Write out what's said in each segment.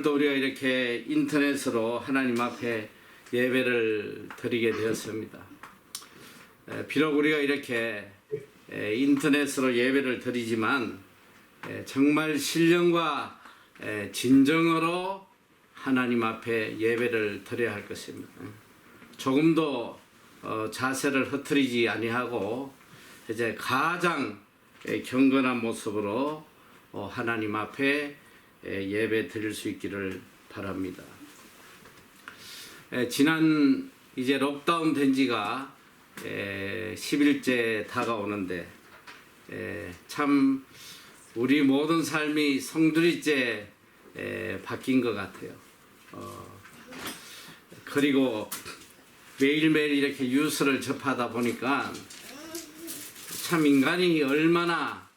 오늘도 우리가 이렇게 인터넷으로 하나님 앞에 예배를 드리게 되었습니다. 비록 우리가 이렇게 인터넷으로 예배를 드리지만 정말 신령과 진정으로 하나님 앞에 예배를 드려야 할 것입니다. 조금도 자세를 흐트리지 아니하고 이제 가장 경건한 모습으로 하나님 앞에 예배 드릴 수 있기를 바랍니다. 지난 이제 록다운 된 지가 10일째 다가오는데 참 우리 모든 삶이 성두리째 바뀐 것 같아요. 그리고 매일매일 이렇게 뉴스를 접하다 보니까 참 인간이 얼마나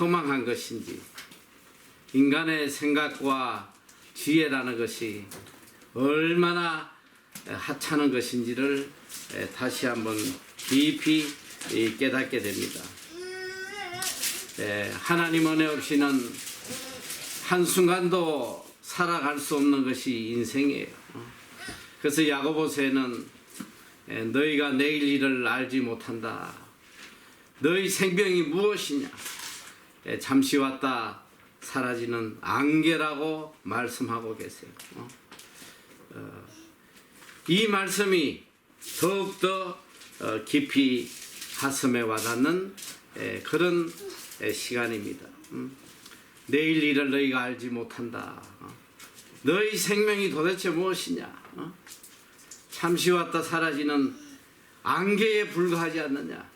허망한 것인지, 인간의 생각과 지혜라는 것이 얼마나 하찮은 것인지를 다시 한번 깊이 깨닫게 됩니다. 하나님 은혜 없이는 한순간도 살아갈 수 없는 것이 인생이에요. 그래서 야고보서에는 너희가 내일 일을 알지 못한다. 너희 생명이 무엇이냐? 잠시 왔다 사라지는 안개라고 말씀하고 계세요. 이 말씀이 더욱더 깊이 가슴에 와닿는 그런 시간입니다. 내일 일을 너희가 알지 못한다. 너희 생명이 도대체 무엇이냐? 잠시 왔다 사라지는 안개에 불과하지 않느냐?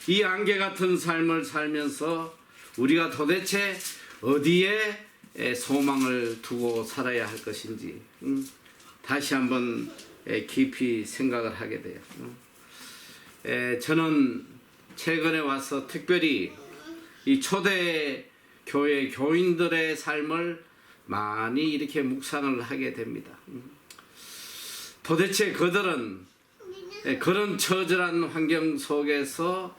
이 안개 같은 삶을 살면서 우리가 도대체 어디에 소망을 두고 살아야 할 것인지 다시 한번 깊이 생각을 하게 돼요. 저는 최근에 와서 특별히 이 초대 교회 교인들의 삶을 많이 이렇게 묵상을 하게 됩니다. 도대체 그들은 그런 처절한 환경 속에서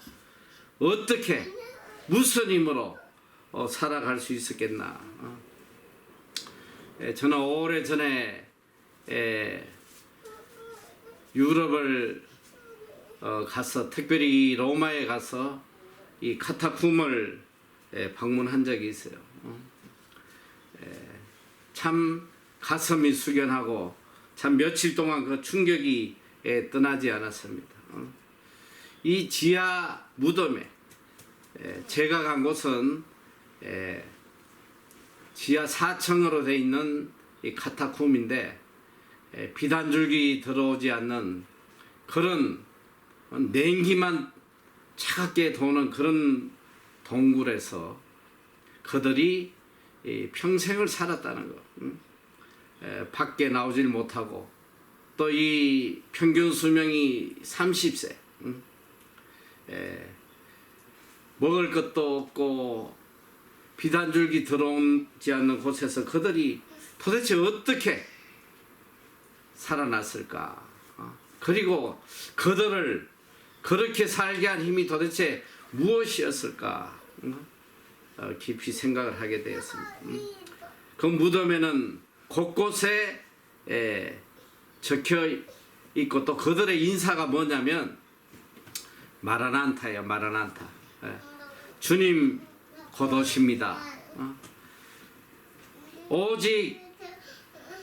어떻게 무슨 힘으로 살아갈 수 있었겠나. 저는 오래전에 유럽을 가서 특별히 로마에 가서 이 카타쿰을 방문한 적이 있어요. 참 가슴이 숙연하고 참 며칠 동안 그 충격이 떠나지 않았습니다. 이 지하 무덤에 제가 간 곳은 지하 4층으로 되어 있는 이 카타쿰인데 빛 한 줄기 들어오지 않는 그런 냉기만 차갑게 도는 그런 동굴에서 그들이 평생을 살았다는 것. 밖에 나오질 못하고 또 이 평균 수명이 30세. 먹을 것도 없고 빛 한 줄기 들어오지 않는 곳에서 그들이 도대체 어떻게 살아났을까? 그리고 그들을 그렇게 살게 한 힘이 도대체 무엇이었을까? 깊이 생각을 하게 되었습니다. 그 무덤에는 곳곳에 적혀 있고 또 그들의 인사가 뭐냐면 마라난타예요. 마라난타. 주님 곧 오십니다. 오직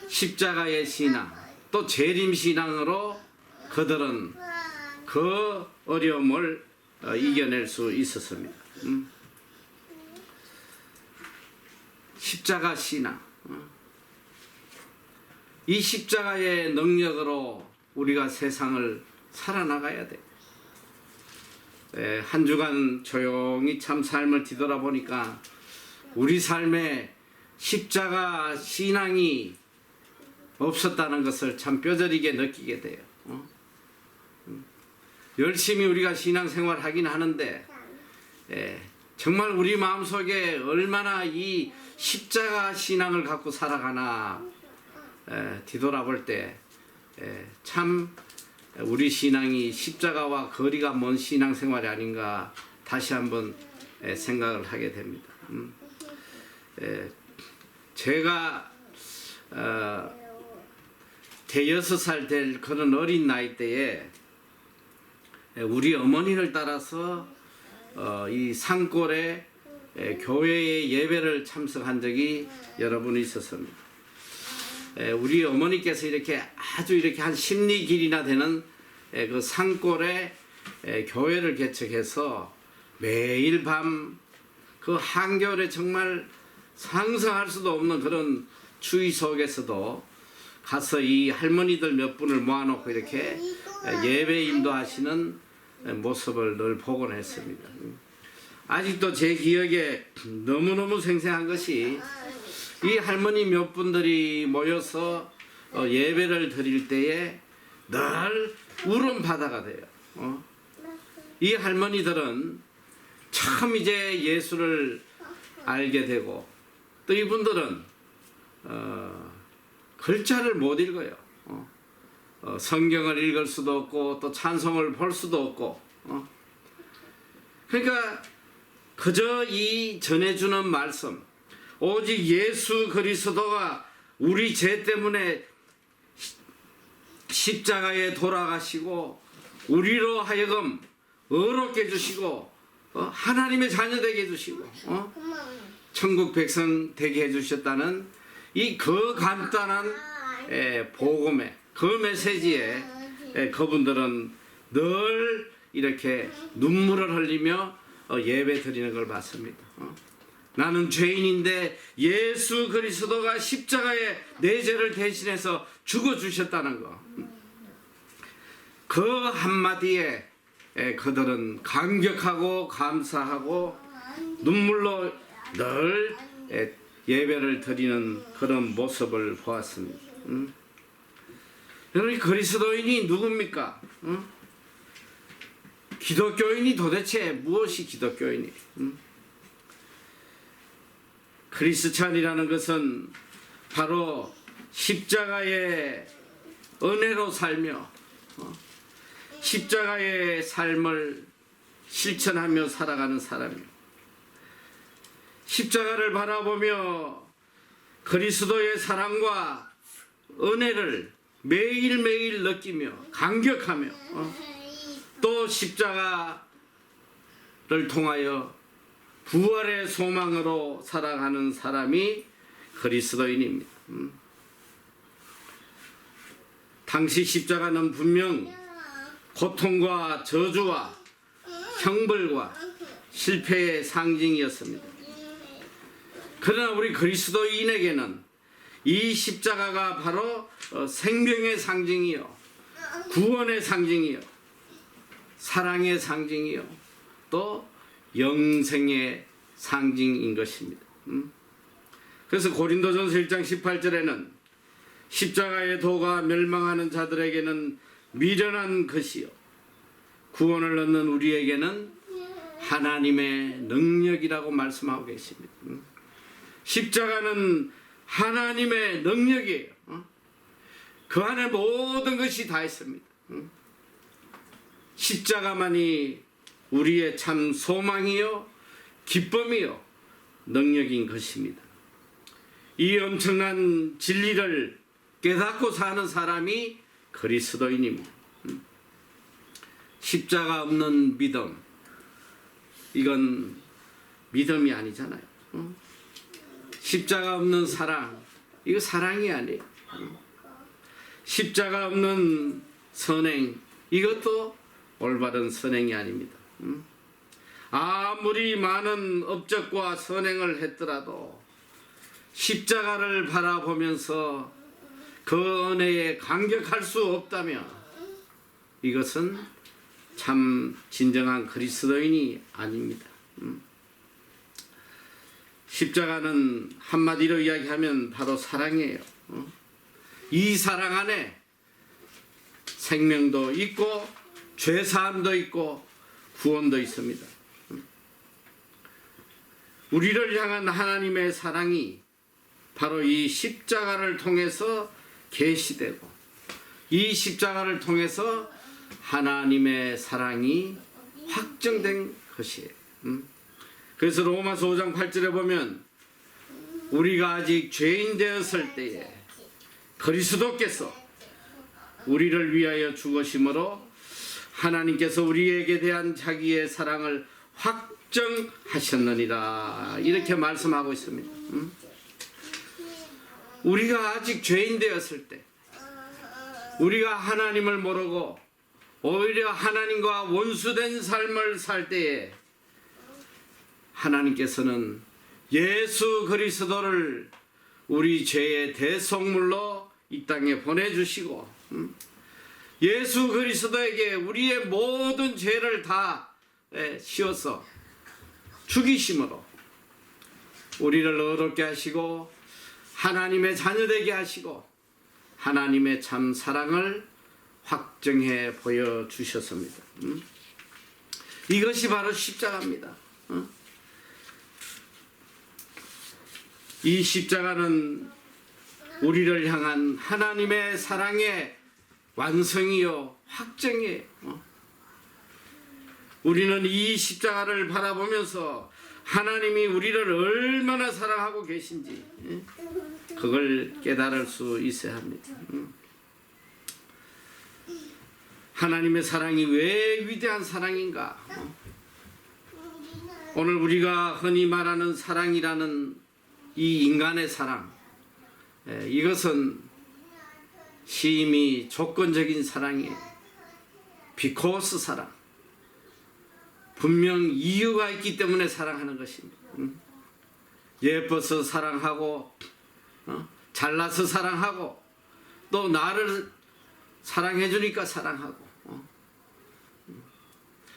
십자가의 신앙 또 재림 신앙으로 그들은 그 어려움을 이겨낼 수 있었습니다. 십자가 신앙. 이 십자가의 능력으로 우리가 세상을 살아나가야 돼. 한 주간 조용히 참 삶을 뒤돌아보니까 우리 삶에 십자가 신앙이 없었다는 것을 참 뼈저리게 느끼게 돼요. 열심히 우리가 신앙생활 하긴 하는데 정말 우리 마음속에 얼마나 이 십자가 신앙을 갖고 살아가나 뒤돌아볼 때 참 우리 신앙이 십자가와 거리가 먼 신앙생활이 아닌가 다시 한번 생각을 하게 됩니다. 제가 대여섯 살 될 그런 어린 나이 때에 우리 어머니를 따라서 이 산골에 교회의 예배를 참석한 적이 여러 번 있었습니다. 우리 어머니께서 이렇게 아주 이렇게 한 10리길이나 되는 그 산골에 교회를 개척해서 매일 밤 그 한겨울에 정말 상상할 수도 없는 그런 추위 속에서도 가서 이 할머니들 몇 분을 모아놓고 이렇게 예배 인도하시는 모습을 늘 보곤 했습니다. 아직도 제 기억에 너무너무 생생한 것이 이 할머니 몇 분들이 모여서 예배를 드릴 때에 늘 울음바다가 돼요. 이 할머니들은 처음 이제 예수를 알게 되고 또 이분들은 글자를 못 읽어요. 성경을 읽을 수도 없고 또 찬송을 볼 수도 없고 그러니까 그저 이 전해주는 말씀 오직 예수 그리스도가 우리 죄 때문에 십자가에 돌아가시고 우리로 하여금 의롭게 해주시고 하나님의 자녀 되게 해주시고 천국 백성 되게 해주셨다는 이 그 간단한 복음의 그 메시지에 그분들은 늘 이렇게 눈물을 흘리며 예배 드리는 걸 봤습니다. 나는 죄인인데 예수 그리스도가 십자가에 내 죄를 대신해서 죽어주셨다는 거. 그 한마디에 그들은 감격하고 감사하고 눈물로 늘 예배를 드리는 그런 모습을 보았습니다. 여러분 그리스도인이 누굽니까? 기독교인이 도대체 무엇이 기독교인이? 크리스찬이라는 것은 바로 십자가의 은혜로 살며 십자가의 삶을 실천하며 살아가는 사람이요. 십자가를 바라보며 그리스도의 사랑과 은혜를 매일매일 느끼며 감격하며 또 십자가를 통하여 부활의 소망으로 살아가는 사람이 그리스도인입니다. 당시 십자가는 분명 고통과 저주와 형벌과 실패의 상징이었습니다. 그러나 우리 그리스도인에게는 이 십자가가 바로 생명의 상징이요, 구원의 상징이요, 사랑의 상징이요, 또 영생의 상징인 것입니다. 그래서 고린도전서 1장 18절에는 십자가의 도가 멸망하는 자들에게는 미련한 것이요 구원을 얻는 우리에게는 하나님의 능력이라고 말씀하고 계십니다. 십자가는 하나님의 능력이에요. 그 안에 모든 것이 다 있습니다. 십자가만이 우리의 참 소망이요 기쁨이요 능력인 것입니다. 이 엄청난 진리를 깨닫고 사는 사람이 그리스도인입니다. 십자가 없는 믿음, 이건 믿음이 아니잖아요. 십자가 없는 사랑, 이거 사랑이 아니에요. 십자가 없는 선행, 이것도 올바른 선행이 아닙니다. 아무리 많은 업적과 선행을 했더라도 십자가를 바라보면서 그 은혜에 감격할 수 없다면 이것은 참 진정한 그리스도인이 아닙니다. 십자가는 한마디로 이야기하면 바로 사랑이에요. 이 사랑 안에 생명도 있고 죄사함도 있고 구원도 있습니다. 우리를 향한 하나님의 사랑이 바로 이 십자가를 통해서 계시되고 이 십자가를 통해서 하나님의 사랑이 확정된 것이에요. 그래서 로마서 5장 8절에 보면 우리가 아직 죄인 되었을 때에 그리스도께서 우리를 위하여 죽으심으로 하나님께서 우리에게 대한 자기의 사랑을 확정하셨느니라. 이렇게 말씀하고 있습니다. 우리가 아직 죄인 되었을 때, 우리가 하나님을 모르고 오히려 하나님과 원수된 삶을 살 때에 하나님께서는 예수 그리스도를 우리 죄의 대속물로 이 땅에 보내주시고 예수 그리스도에게 우리의 모든 죄를 다 씌워서 죽이심으로 우리를 의롭게 하시고 하나님의 자녀되게 하시고 하나님의 참 사랑을 확정해 보여주셨습니다. 이것이 바로 십자가입니다. 이 십자가는 우리를 향한 하나님의 사랑의 완성이요 확정이에요. 우리는 이 십자가를 바라보면서 하나님이 우리를 얼마나 사랑하고 계신지 그걸 깨달을 수 있어야 합니다. 하나님의 사랑이 왜 위대한 사랑인가? 오늘 우리가 흔히 말하는 사랑이라는 이 인간의 사랑, 이것은 심히 조건적인 사랑이에요. 비코스 사랑. 분명 이유가 있기 때문에 사랑하는 것입니다. 예뻐서 사랑하고 잘나서 사랑하고 또 나를 사랑해 주니까 사랑하고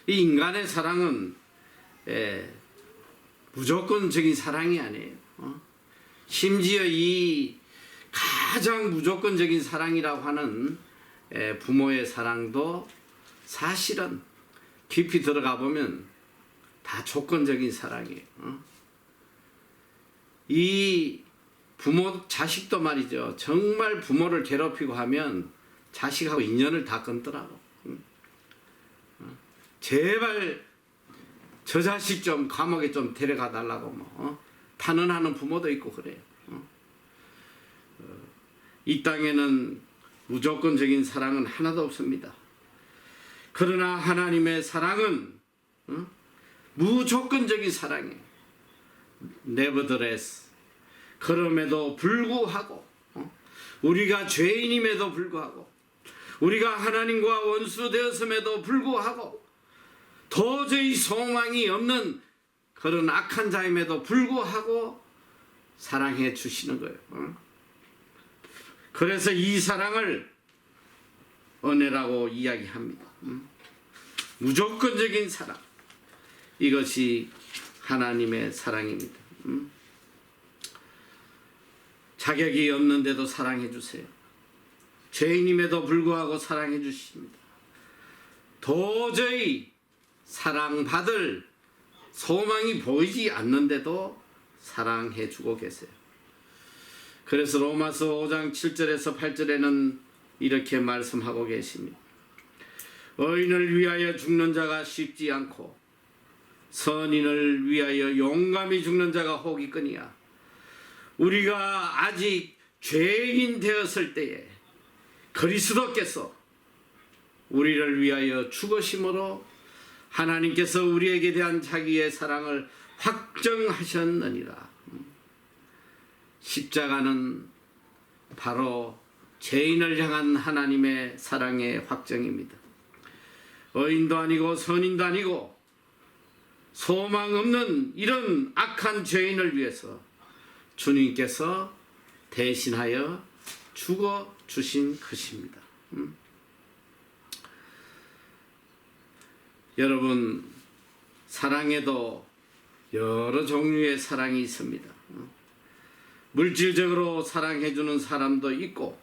이 인간의 사랑은 무조건적인 사랑이 아니에요. 심지어 이 가장 무조건적인 사랑이라고 하는 부모의 사랑도 사실은 깊이 들어가 보면 다 조건적인 사랑이에요. 이 부모 자식도 말이죠. 정말 부모를 괴롭히고 하면 자식하고 인연을 다 끊더라고. 제발 저 자식 좀 감옥에 좀 데려가 달라고 탄원하는 부모도 있고 그래요. 이 땅에는 무조건적인 사랑은 하나도 없습니다. 그러나 하나님의 사랑은 무조건적인 사랑이에요. Nevertheless. 그럼에도 불구하고 우리가 죄인임에도 불구하고 우리가 하나님과 원수 되었음에도 불구하고 도저히 소망이 없는 그런 악한 자임에도 불구하고 사랑해 주시는 거예요. 그래서 이 사랑을 은혜라고 이야기합니다. 무조건적인 사랑. 이것이 하나님의 사랑입니다. 자격이 없는데도 사랑해 주세요. 죄인임에도 불구하고 사랑해 주십니다. 도저히 사랑받을 소망이 보이지 않는데도 사랑해 주고 계세요. 그래서 로마서 5장 7절에서 8절에는 이렇게 말씀하고 계십니다. 의인을 위하여 죽는 자가 쉽지 않고 선인을 위하여 용감히 죽는 자가 혹 있거니와 우리가 아직 죄인 되었을 때에 그리스도께서 우리를 위하여 죽으심으로 하나님께서 우리에게 대한 자기의 사랑을 확정하셨느니라. 십자가는 바로 죄인을 향한 하나님의 사랑의 확정입니다. 의인도 아니고 선인도 아니고 소망 없는 이런 악한 죄인을 위해서 주님께서 대신하여 죽어 주신 것입니다. 여러분, 사랑에도 여러 종류의 사랑이 있습니다. 물질적으로 사랑해주는 사람도 있고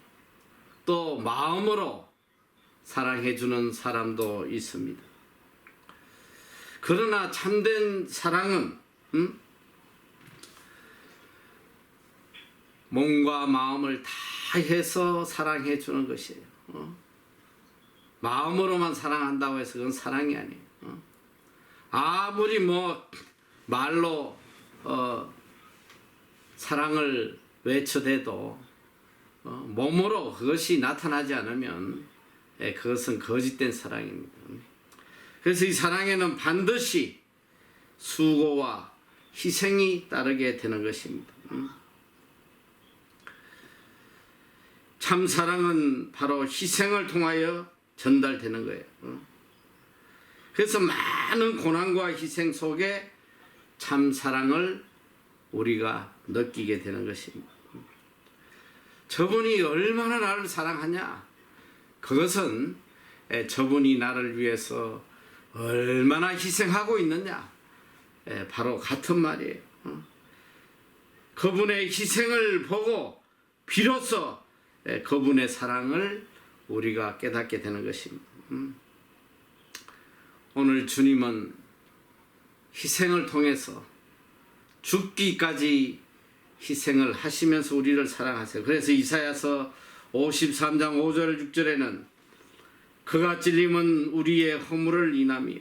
또 마음으로 사랑해주는 사람도 있습니다. 그러나 참된 사랑은 몸과 마음을 다 해서 사랑해주는 것이에요. 마음으로만 사랑한다고 해서 그건 사랑이 아니에요. 아무리 말로 사랑을 외쳐대도 몸으로 그것이 나타나지 않으면 그것은 거짓된 사랑입니다. 그래서 이 사랑에는 반드시 수고와 희생이 따르게 되는 것입니다. 참 사랑은 바로 희생을 통하여 전달되는 거예요. 그래서 많은 고난과 희생 속에 참 사랑을 우리가 느끼게 되는 것입니다. 저분이 얼마나 나를 사랑하냐? 그것은 저분이 나를 위해서 얼마나 희생하고 있느냐? 바로 같은 말이에요. 그분의 희생을 보고 비로소 그분의 사랑을 우리가 깨닫게 되는 것입니다. 오늘 주님은 희생을 통해서 죽기까지 희생을 하시면서 우리를 사랑하세요. 그래서 이사야서 53장 5절 6절에는 그가 찔림은 우리의 허물을 인함이요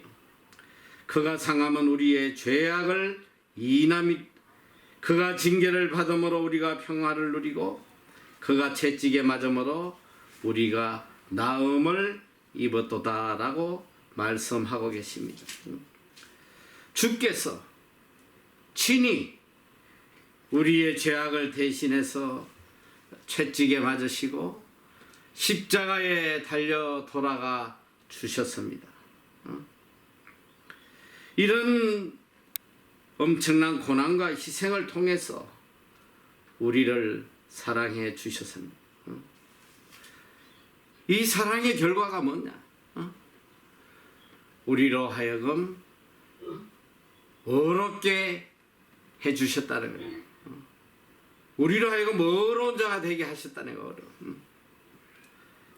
그가 상함은 우리의 죄악을 인함이 그가 징계를 받음으로 우리가 평화를 누리고 그가 채찍에 맞음으로 우리가 나음을 입었도다라고 말씀하고 계십니다. 주께서 친히 우리의 죄악을 대신해서 채찍에 맞으시고 십자가에 달려 돌아가 주셨습니다. 이런 엄청난 고난과 희생을 통해서 우리를 사랑해 주셨습니다. 이 사랑의 결과가 뭐냐? 우리로 하여금 어렵게 해 주셨다는 거예요. 우리로 하여금 어려운 자가 되게 하셨다는 거예요.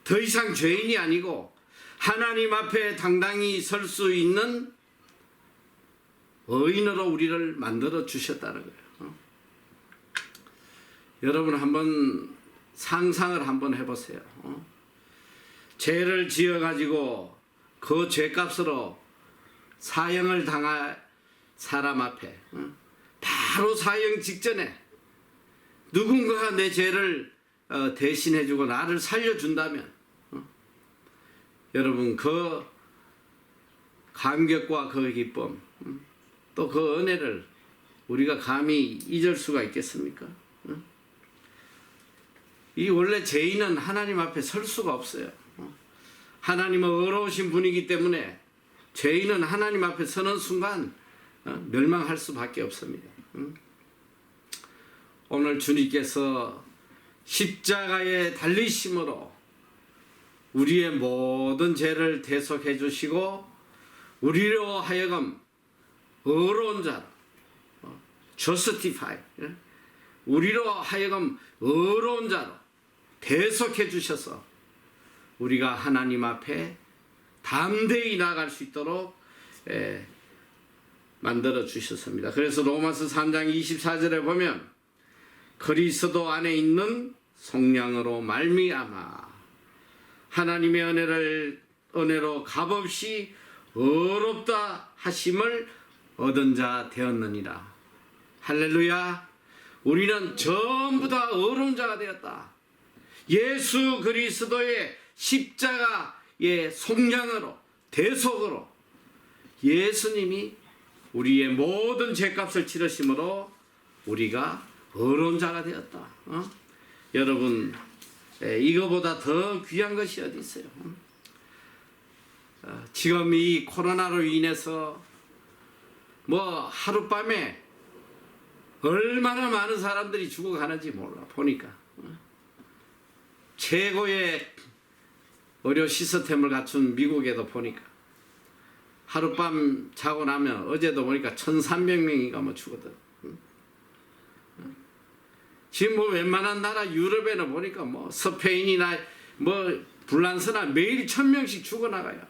더 이상 죄인이 아니고 하나님 앞에 당당히 설 수 있는 의인으로 우리를 만들어 주셨다는 거예요. 여러분 한번 상상을 한번 해보세요. 죄를 지어가지고 그 죄값으로 사형을 당할 사람 앞에 바로 사형 직전에 누군가가 내 죄를 대신해주고 나를 살려준다면 여러분 그 감격과 그 기쁨 또 그 은혜를 우리가 감히 잊을 수가 있겠습니까? 이 원래 죄인은 하나님 앞에 설 수가 없어요. 하나님은 의로우신 분이기 때문에 죄인은 하나님 앞에 서는 순간 멸망할 수밖에 없습니다. 오늘 주님께서 십자가에 달리심으로 우리의 모든 죄를 대속해 주시고 우리로 하여금 의로운 자로 justify 우리로 하여금 의로운 자로 대속해 주셔서 우리가 하나님 앞에 담대히 나아갈 수 있도록 만들어 주셨습니다. 그래서 로마서 3장 24절에 보면 그리스도 안에 있는 성령으로 말미암아 하나님의 은혜로 값없이 의롭다 하심을 얻은 자 되었느니라. 할렐루야. 우리는 전부 다 의로운 자가 되었다. 예수 그리스도의 십자가의 속량으로 대속으로 예수님이 우리의 모든 죄값을 치르심으로 우리가 의로운 자가 되었다. 여러분 이거보다 더 귀한 것이 어디 있어요? 지금 이 코로나로 인해서 뭐 하룻밤에 얼마나 많은 사람들이 죽어가는지 몰라 보니까 최고의 의료 시스템을 갖춘 미국에도 보니까 하룻밤 자고 나면 어제도 보니까 1,300명인가 뭐 죽거든. 지금 뭐 웬만한 나라 유럽에는 보니까 뭐 스페인이나 뭐 불란서나 매일 1,000명씩 죽어나가요.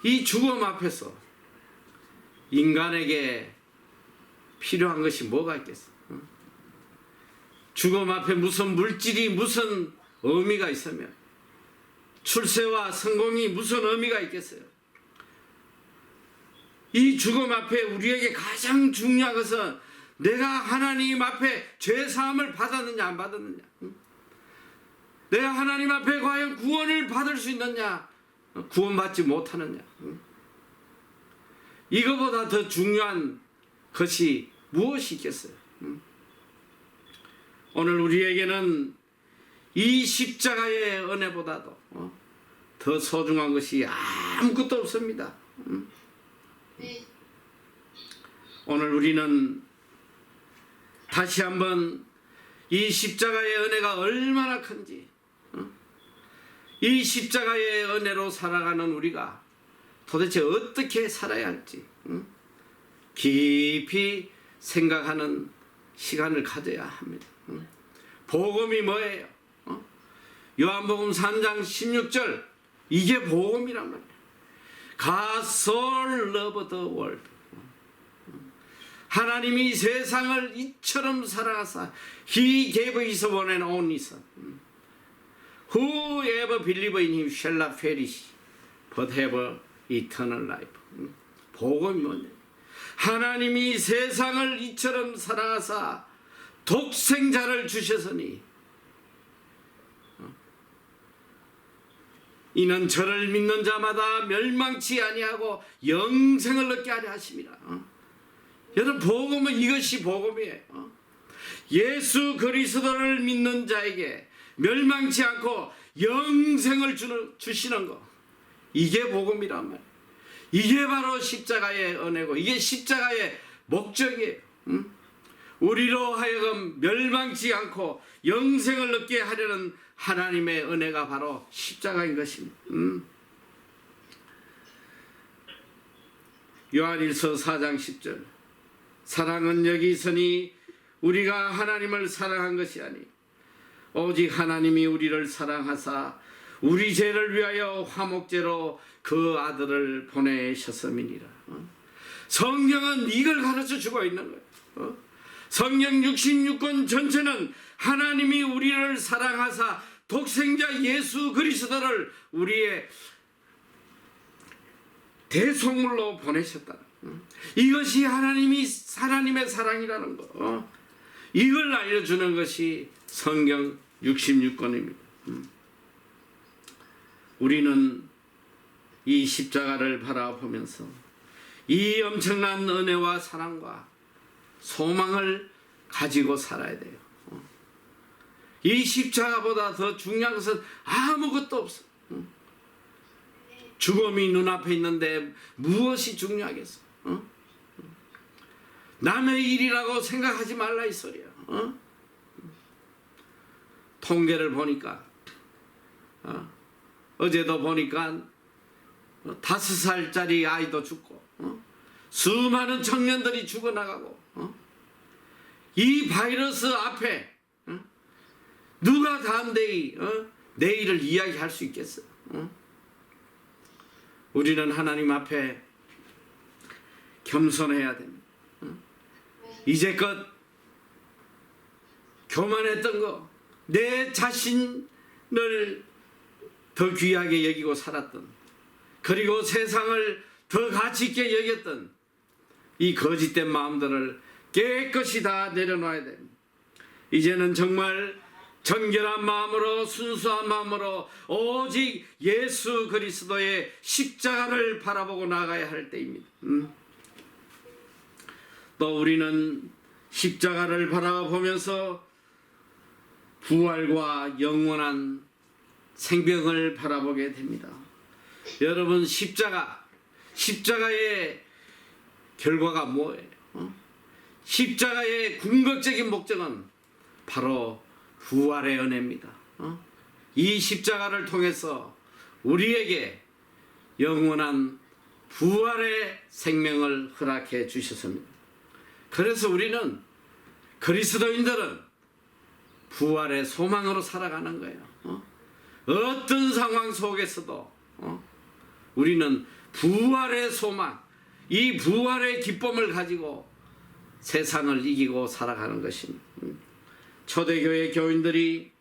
이 죽음 앞에서 인간에게 필요한 것이 뭐가 있겠어? 죽음 앞에 무슨 물질이 무슨 의미가 있으며 출세와 성공이 무슨 의미가 있겠어요? 이 죽음 앞에 우리에게 가장 중요한 것은 내가 하나님 앞에 죄사함을 받았느냐 안 받았느냐, 내가 하나님 앞에 과연 구원을 받을 수 있느냐, 구원받지 못하느냐, 이거보다 더 중요한 것이 무엇이 있겠어요? 오늘 우리에게는 이 십자가의 은혜보다도 더 소중한 것이 아무것도 없습니다. 오늘 우리는 다시 한번 이 십자가의 은혜가 얼마나 큰지, 이 십자가의 은혜로 살아가는 우리가 도대체 어떻게 살아야 할지 깊이 생각하는 시간을 가져야 합니다. 복음이 뭐예요? 요한복음 3장 16절, 이게 복음이란 말이에요. God so loved the world. 하나님이 세상을 이처럼 사랑하사 He gave His one and only Son. Whoever believes in Him shall not perish, but have eternal life. 복음이 뭐냐? 하나님이 세상을 이처럼 사랑하사 독생자를 주셨으니 이는 저를 믿는 자마다 멸망치 아니하고 영생을 얻게 하려 하심이라. 여러분, 복음은 이것이 복음이에요. 예수 그리스도를 믿는 자에게 멸망치 않고 영생을 주시는 거, 이게 복음이란 말이에요. 이게 바로 십자가의 은혜고 이게 십자가의 목적이에요. 우리로 하여금 멸망치 않고 영생을 얻게 하려는 하나님의 은혜가 바로 십자가인 것입니다. 요한일서 4장 10절, 사랑은 여기 있으니 우리가 하나님을 사랑한 것이 아니 오직 하나님이 우리를 사랑하사 우리 죄를 위하여 화목제로 그 아들을 보내셨음이니라. 성경은 이걸 가르쳐주고 있는 거예요. 성경 66권 전체는 하나님이 우리를 사랑하사 독생자 예수 그리스도를 우리의 대속물로 보내셨다. 이것이 하나님의 사랑이라는 거, 이걸 알려주는 것이 성경 66권입니다. 우리는 이 십자가를 바라보면서 이 엄청난 은혜와 사랑과 소망을 가지고 살아야 돼요. 이 십자가보다 더 중요한 것은 아무것도 없어. 죽음이 눈앞에 있는데 무엇이 중요하겠어? 남의 일이라고 생각하지 말라 이 소리야. 통계를 보니까 어제도 보니까 5살짜리 아이도 죽고 수많은 청년들이 죽어나가고 이 바이러스 앞에 누가 담대히 내일을 이야기할 수 있겠어? 우리는 하나님 앞에 겸손해야 됩니다. 이제껏 교만했던 거, 내 자신을 더 귀하게 여기고 살았던, 그리고 세상을 더 가치 있게 여겼던 이 거짓된 마음들을 깨끗이 다 내려놔야 됩니다. 이제는 정말 정결한 마음으로, 순수한 마음으로 오직 예수 그리스도의 십자가를 바라보고 나가야 할 때입니다. 또 우리는 십자가를 바라보면서 부활과 영원한 생명을 바라보게 됩니다. 여러분, 십자가의 결과가 뭐예요? 십자가의 궁극적인 목적은 바로 부활의 은혜입니다. 이 십자가를 통해서 우리에게 영원한 부활의 생명을 허락해 주셨습니다. 그래서 우리는, 그리스도인들은 부활의 소망으로 살아가는 거예요. 어떤 상황 속에서도 우리는 부활의 소망, 이 부활의 기쁨을 가지고 세상을 이기고 살아가는 것입니다. 초대교회 교인들이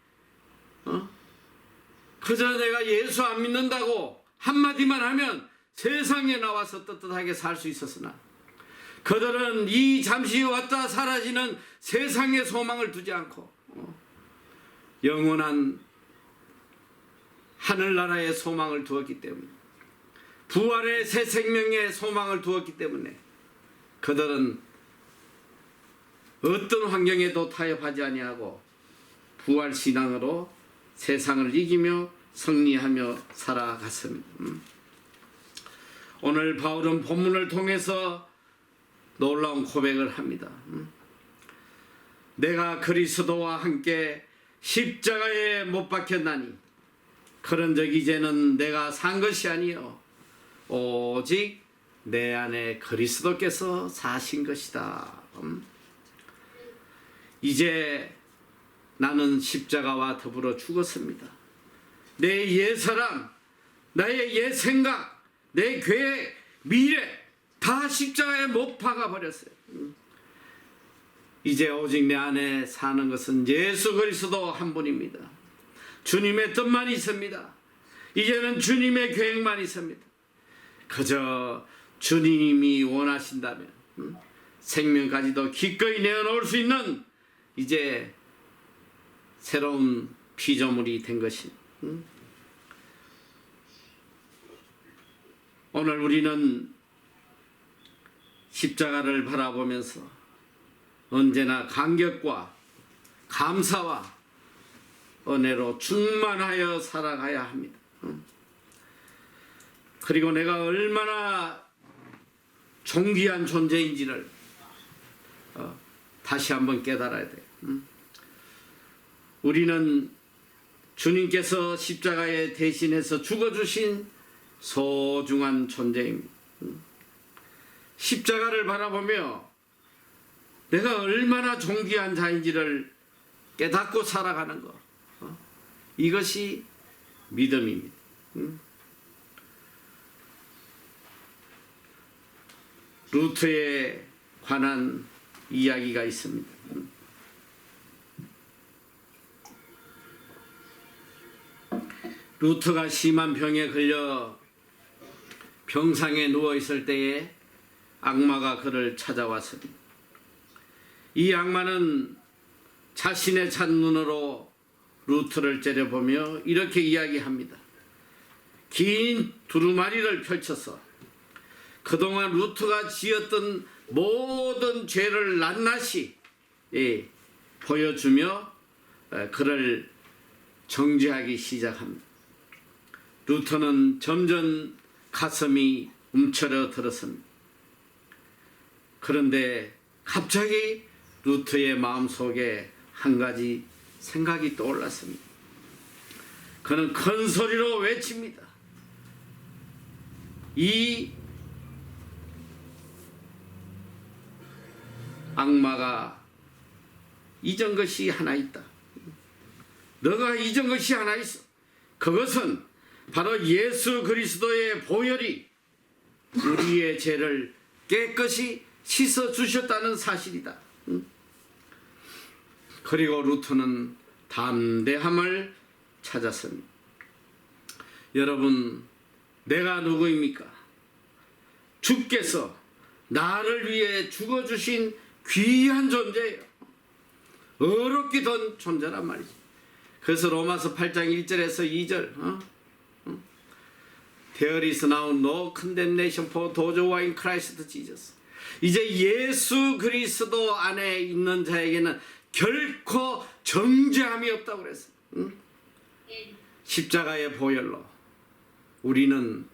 그저 내가 예수 안 믿는다고 한마디만 하면 세상에 나와서 떳떳하게 살 수 있었으나 그들은 이 잠시 왔다 사라지는 세상의 소망을 두지 않고 영원한 하늘나라의 소망을 두었기 때문에, 부활의 새 생명의 소망을 두었기 때문에 그들은 어떤 환경에도 타협하지 아니하고 부활 신앙으로 세상을 이기며 승리하며 살아갔습니다. 오늘 바울은 본문을 통해서 놀라운 고백을 합니다. 내가 그리스도와 함께 십자가에 못 박혔나니 그런즉 이제는 내가 산 것이 아니요 오직 내 안에 그리스도께서 사신 것이다. 이제 나는 십자가와 더불어 죽었습니다. 내 옛사람, 나의 옛 생각, 내 계획, 미래 다 십자가에 못 박아버렸어요. 이제 오직 내 안에 사는 것은 예수 그리스도 한 분입니다. 주님의 뜻만 있습니다. 이제는 주님의 계획만 있습니다. 그저 주님이 원하신다면 생명까지도 기꺼이 내어놓을 수 있는 이제 새로운 피조물이 된 것입니다. 오늘 우리는 십자가를 바라보면서 언제나 감격과 감사와 은혜로 충만하여 살아가야 합니다. 그리고 내가 얼마나 존귀한 존재인지를 다시 한번 깨달아야 돼요. 우리는 주님께서 십자가에 대신해서 죽어주신 소중한 존재입니다. 십자가를 바라보며 내가 얼마나 존귀한 자인지를 깨닫고 살아가는 것, 이것이 믿음입니다. 루트에 관한 이야기가 있습니다. 루트가 심한 병에 걸려 병상에 누워 있을 때에 악마가 그를 찾아왔습니다. 이 악마는 자신의 찬눈으로 루트를 째려보며 이렇게 이야기합니다. 긴 두루마리를 펼쳐서 그동안 루트가 지었던 모든 죄를 낱낱이 보여주며 그를 정죄하기 시작합니다. 루터는 점점 가슴이 움츠러 들었습니다. 그런데 갑자기 루터의 마음속에 한 가지 생각이 떠올랐습니다. 그는 큰 소리로 외칩니다. 이 악마가 잊은 것이 하나 있다. 너가 잊은 것이 하나 있어. 그것은 바로 예수 그리스도의 보혈이 우리의 죄를 깨끗이 씻어 주셨다는 사실이다. 그리고 루터는 담대함을 찾았습니다. 여러분, 내가 누구입니까? 주께서 나를 위해 죽어주신 귀한 존재예요. 어렵기도 존재란 말이죠. 그래서 로마서 8장 1절에서 2절 There is now no condemnation for those who are in Christ Jesus. 이제 예수 그리스도 안에 있는 자에게는 결코 정죄함이 없다고 그랬어요. 십자가의 보혈로 우리는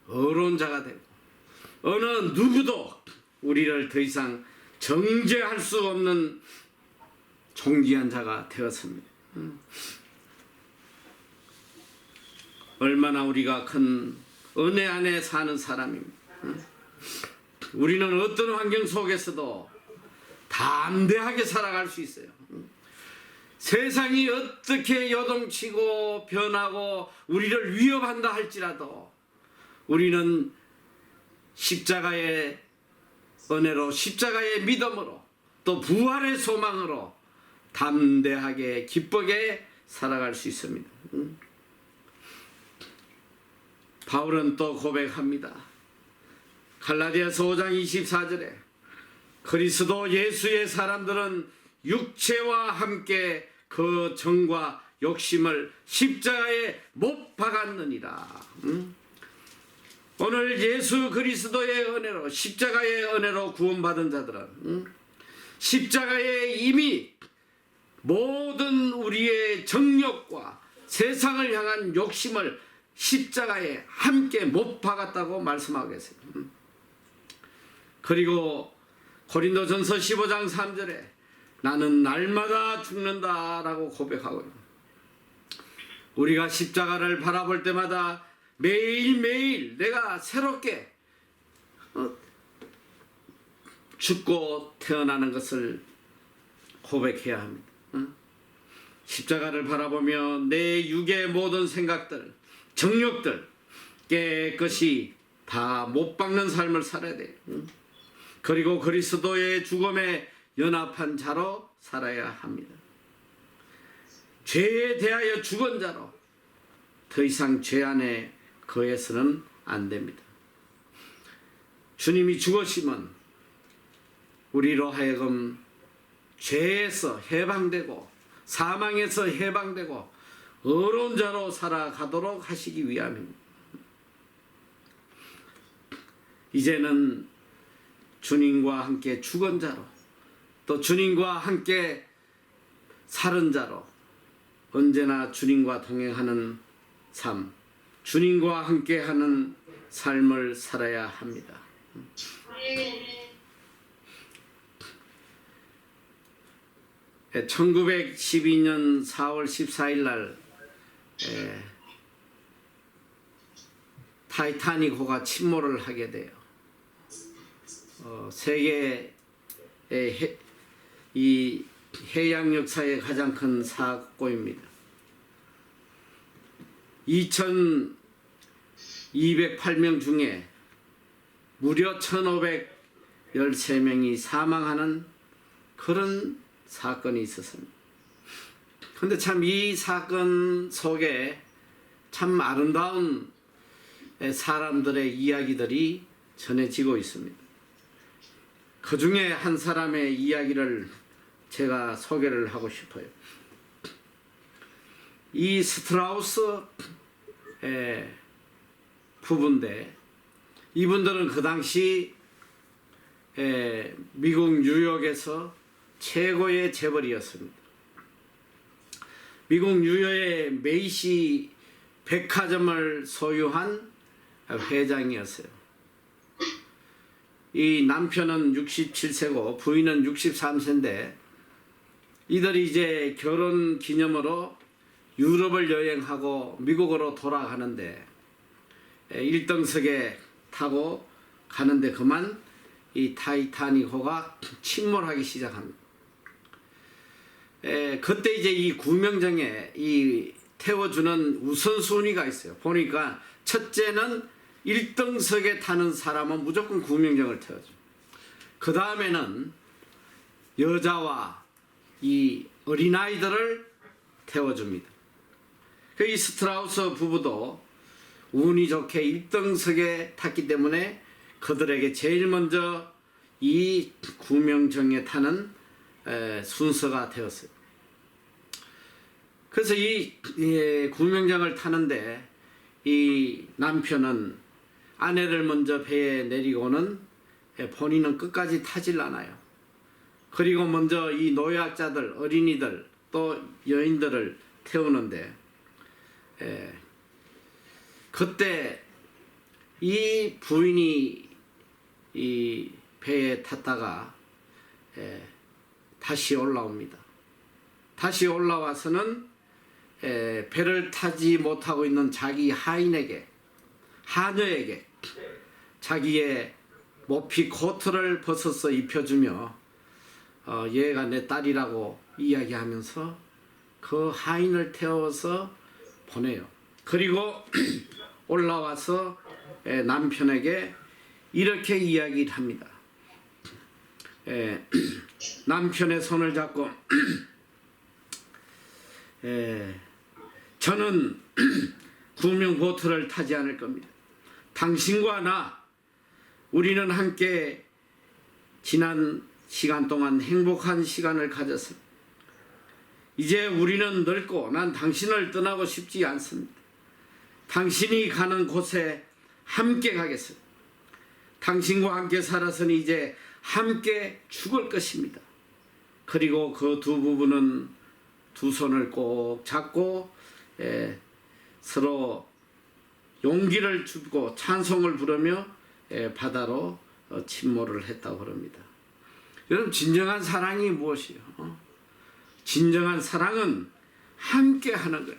의로운 자가 되고 어느 누구도 우리를 더 이상 정죄할 수 없는 존귀한 자가 되었습니다. 얼마나 우리가 큰 은혜 안에 사는 사람입니다. 우리는 어떤 환경 속에서도 담대하게 살아갈 수 있어요. 세상이 어떻게 요동치고 변하고 우리를 위협한다 할지라도 우리는 십자가의 은혜로, 십자가의 믿음으로, 또 부활의 소망으로 담대하게 기쁘게 살아갈 수 있습니다. 바울은 또 고백합니다. 갈라디아서 5장 24절에 그리스도 예수의 사람들은 육체와 함께 그 정과 욕심을 십자가에 못 박았느니라. 오늘 예수 그리스도의 은혜로, 십자가의 은혜로 구원받은 자들은 십자가에 이미 모든 우리의 정욕과 세상을 향한 욕심을 십자가에 함께 못 박았다고 말씀하고 계세요. 그리고 고린도전서 15장 3절에 나는 날마다 죽는다라고 고백하고요. 우리가 십자가를 바라볼 때마다 매일매일 내가 새롭게 죽고 태어나는 것을 고백해야 합니다. 십자가를 바라보며 내 육의 모든 생각들, 정욕들 깨끗이 다 못 박는 삶을 살아야 돼요. 그리고 그리스도의 죽음에 연합한 자로 살아야 합니다. 죄에 대하여 죽은 자로 더 이상 죄 안에 거해서는 안 됩니다. 주님이 죽으시면 우리로 하여금 죄에서 해방되고 사망에서 해방되고 의로운 자로 살아가도록 하시기 위함입니다. 이제는 주님과 함께 죽은 자로 또 주님과 함께 살은 자로 언제나 주님과 동행하는 삶, 주님과 함께하는 삶을 살아야 합니다. 1912년 4월 14일 날 타이타닉호가 침몰을 하게 돼요. 세계의 이 해양 역사의 가장 큰 사고입니다. 2208명 중에 무려 1513명이 사망하는 그런 사건이 있었습니다. 그런데 참 이 사건 속에 참 아름다운 사람들의 이야기들이 전해지고 있습니다. 그 중에 한 사람의 이야기를 제가 소개를 하고 싶어요. 이 스트라우스 부부인데 이분들은 그 당시 미국 뉴욕에서 최고의 재벌이었습니다. 미국 뉴욕의 메이시 백화점을 소유한 회장이었어요. 이 남편은 67세고 부인은 63세인데 이들이 이제 결혼 기념으로 유럽을 여행하고 미국으로 돌아가는데 1등석에 타고 가는데 그만 이 타이타닉호가 침몰하기 시작합니다. 그때 이제 이 구명정에 이 태워주는 우선순위가 있어요. 보니까 첫째는 1등석에 타는 사람은 무조건 구명정을 태워줘. 그 다음에는 여자와 이 어린아이들을 태워줍니다. 이 스트라우스 부부도 운이 좋게 1등석에 탔기 때문에 그들에게 제일 먼저 이 구명정에 타는 순서가 되었어요. 그래서 이 구명정을 타는데 이 남편은 아내를 먼저 배에 내리고는 본인은 끝까지 타질 않아요. 그리고 먼저 이 노약자들, 어린이들, 또 여인들을 태우는데 그때 이 부인이 이 배에 탔다가 다시 올라옵니다. 다시 올라와서는 배를 타지 못하고 있는 자기 하인에게, 하녀에게 자기의 모피 코트를 벗어서 입혀주며 얘가 내 딸이라고 이야기하면서 그 하인을 태워서 보내요. 그리고 올라와서 남편에게 이렇게 이야기를 합니다. 남편의 손을 잡고 저는 구명보트를 타지 않을 겁니다. 당신과 나, 우리는 함께 지난 시간 동안 행복한 시간을 가졌습니다. 이제 우리는 늙고 난 당신을 떠나고 싶지 않습니다. 당신이 가는 곳에 함께 가겠습니다. 당신과 함께 살아서는 이제 함께 죽을 것입니다. 그리고 그 두 부부는 두 손을 꼭 잡고 서로 용기를 주고 찬송을 부르며 바다로 침몰을 했다고 합니다. 여러분, 진정한 사랑이 무엇이요? 진정한 사랑은 함께 하는 거예요.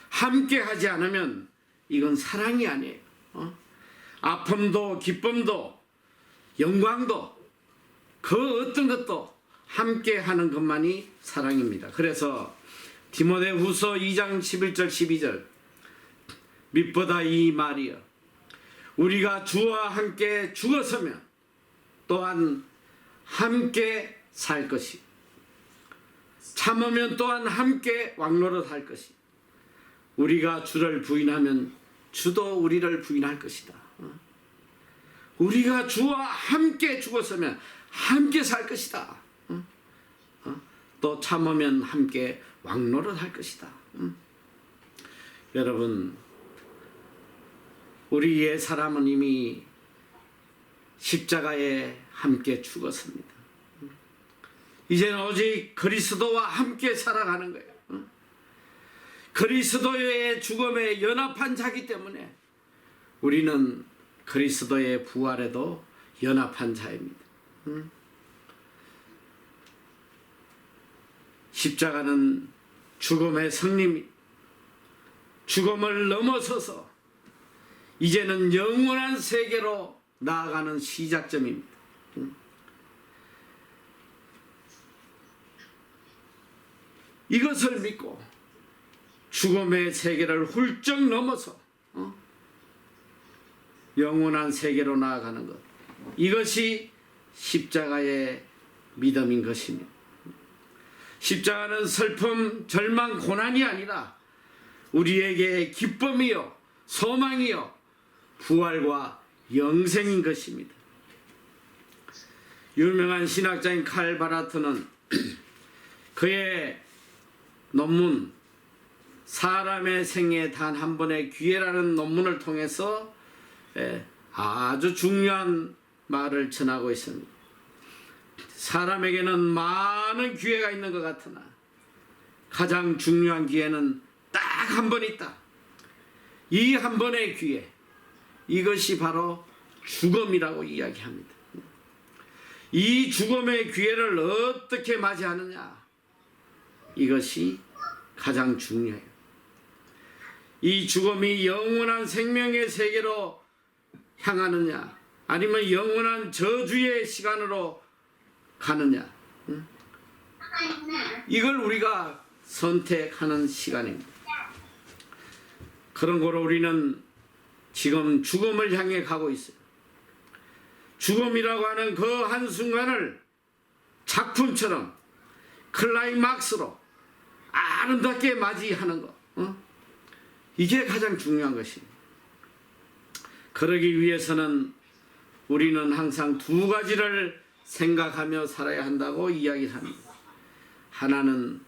함께 하지 않으면 이건 사랑이 아니에요. 아픔도 기쁨도 영광도 그 어떤 것도 함께 하는 것만이 사랑입니다. 그래서 디모데후서 2장 11절 12절 밑보다 이 말이여, 우리가 주와 함께 죽었으면 또한 함께 살 것이, 참으면 또한 함께 왕노릇 할 것이, 우리가 주를 부인하면 주도 우리를 부인할 것이다. 우리가 주와 함께 죽었으면 함께 살 것이다. 또 참으면 함께 왕노릇 할 것이다. 여러분, 우리 옛 사람은 이미 십자가에 함께 죽었습니다. 이제는 오직 그리스도와 함께 살아가는 거예요. 그리스도의 죽음에 연합한 자기 때문에 우리는 그리스도의 부활에도 연합한 자입니다. 십자가는 죽음의 승리, 죽음을 넘어서서 이제는 영원한 세계로 나아가는 시작점입니다. 이것을 믿고 죽음의 세계를 훌쩍 넘어서 영원한 세계로 나아가는 것, 이것이 십자가의 믿음인 것입니다. 십자가는 슬픔, 절망, 고난이 아니라 우리에게 기쁨이요 소망이요 부활과 영생인 것입니다. 유명한 신학자인 칼 바라트는 그의 논문 사람의 생에 단 한 번의 기회라는 논문을 통해서 아주 중요한 말을 전하고 있습니다. 사람에게는 많은 기회가 있는 것 같으나 가장 중요한 기회는 딱 한 번 있다. 이 한 번의 기회, 이것이 바로 죽음이라고 이야기합니다. 이 죽음의 기회를 어떻게 맞이하느냐, 이것이 가장 중요해요. 이 죽음이 영원한 생명의 세계로 향하느냐, 아니면 영원한 저주의 시간으로 가느냐, 이걸 우리가 선택하는 시간입니다. 그런 거로 우리는 지금 죽음을 향해 가고 있어요. 죽음이라고 하는 그 한순간을 작품처럼 클라이막스로 아름답게 맞이하는 것, 이게 가장 중요한 것입니다. 그러기 위해서는 우리는 항상 두 가지를 생각하며 살아야 한다고 이야기합니다. 하나는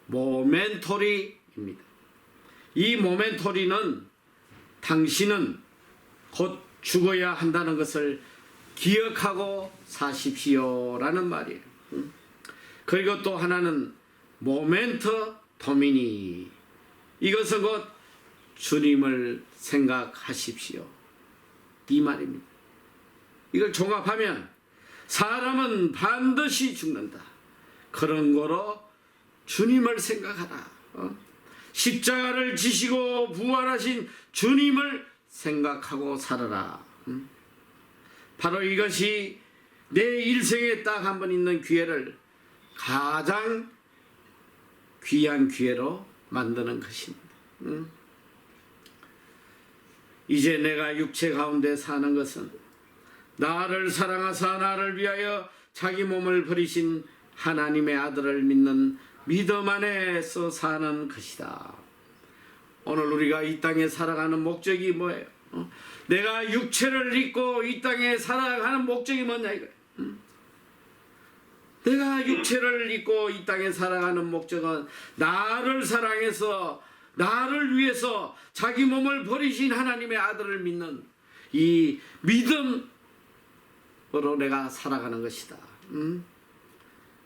모멘토리입니다. 이 모멘토리는 당신은 곧 죽어야 한다는 것을 기억하고 사십시오 라는 말이에요. 그리고 또 하나는 모멘터 도미니, 이것은 곧 주님을 생각하십시오, 이 말입니다. 이걸 종합하면 사람은 반드시 죽는다. 그런 거로 주님을 생각하라. 십자가를 지시고 부활하신 주님을 생각하고 살아라. 바로 이것이 내 일생에 딱 한 번 있는 기회를 가장 귀한 기회로 만드는 것입니다. 이제 내가 육체 가운데 사는 것은 나를 사랑하사 나를 위하여 자기 몸을 버리신 하나님의 아들을 믿는 믿음 안에서 사는 것이다. 오늘 우리가 이 땅에 살아가는 목적이 뭐예요? 내가 육체를 입고 이 땅에 살아가는 목적이 뭐냐 이거야. 내가 육체를 입고 이 땅에 살아가는 목적은 나를 사랑해서 나를 위해서 자기 몸을 버리신 하나님의 아들을 믿는 이 믿음으로 내가 살아가는 것이다.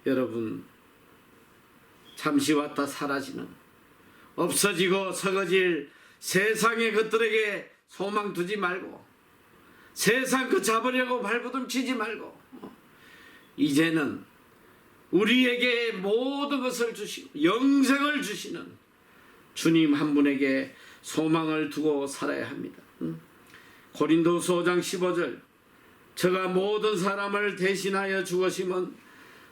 여러분, 잠시 왔다 사라지는 없어지고 썩어질 세상의 것들에게 소망 두지 말고 세상 그 잡으려고 발버둥 치지 말고 이제는 우리에게 모든 것을 주시고 영생을 주시는 주님 한 분에게 소망을 두고 살아야 합니다. 고린도서 5장 15절 저가 모든 사람을 대신하여 죽으심은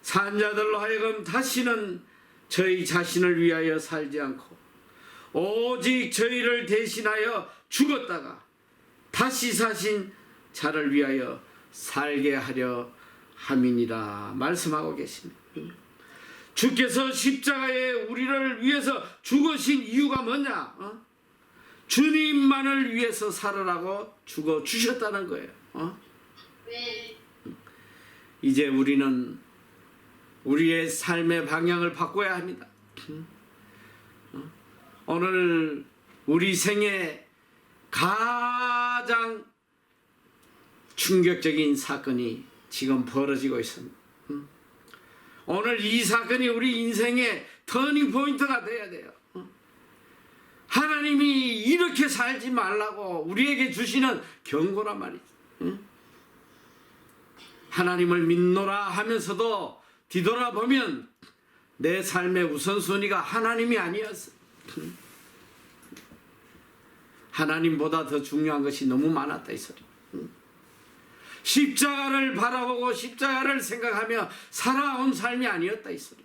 산자들로 하여금 다시는 저희 자신을 위하여 살지 않고 오직 저희를 대신하여 죽었다가 다시 사신 자를 위하여 살게 하려 함이니라 말씀하고 계십니다. 주께서 십자가에 우리를 위해서 죽으신 이유가 뭐냐? 주님만을 위해서 살으라고 죽어 주셨다는 거예요. 이제 우리는 우리의 삶의 방향을 바꿔야 합니다. 오늘 우리 생에 가장 충격적인 사건이 지금 벌어지고 있습니다. 오늘 이 사건이 우리 인생의 터닝 포인트가 돼야 돼요. 하나님이 이렇게 살지 말라고 우리에게 주시는 경고란 말이죠. 하나님을 믿노라 하면서도 뒤돌아보면 내 삶의 우선순위가 하나님이 아니었어. 하나님보다 더 중요한 것이 너무 많았다 이 소리. 십자가를 바라보고 십자가를 생각하며 살아온 삶이 아니었다 이 소리.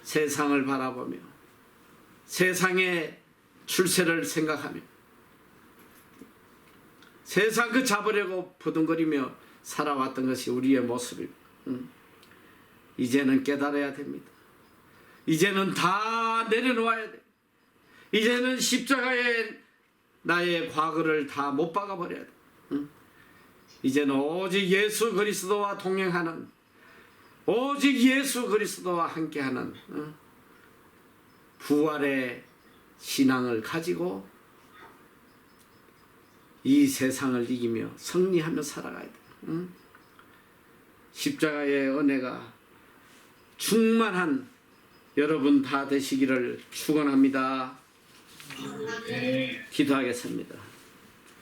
세상을 바라보며 세상의 출세를 생각하며 세상 그 잡으려고 버둥거리며 살아왔던 것이 우리의 모습입니다. 이제는 깨달아야 됩니다. 이제는 다 내려놓아야 돼. 이제는 십자가에 나의 과거를 다 못 박아버려야 돼. 이제는 오직 예수 그리스도와 동행하는 오직 예수 그리스도와 함께하는 부활의 신앙을 가지고 이 세상을 이기며 승리하며 살아가야 돼. 십자가의 은혜가 충만한 여러분 다 되시기를 축원합니다. 기도하겠습니다.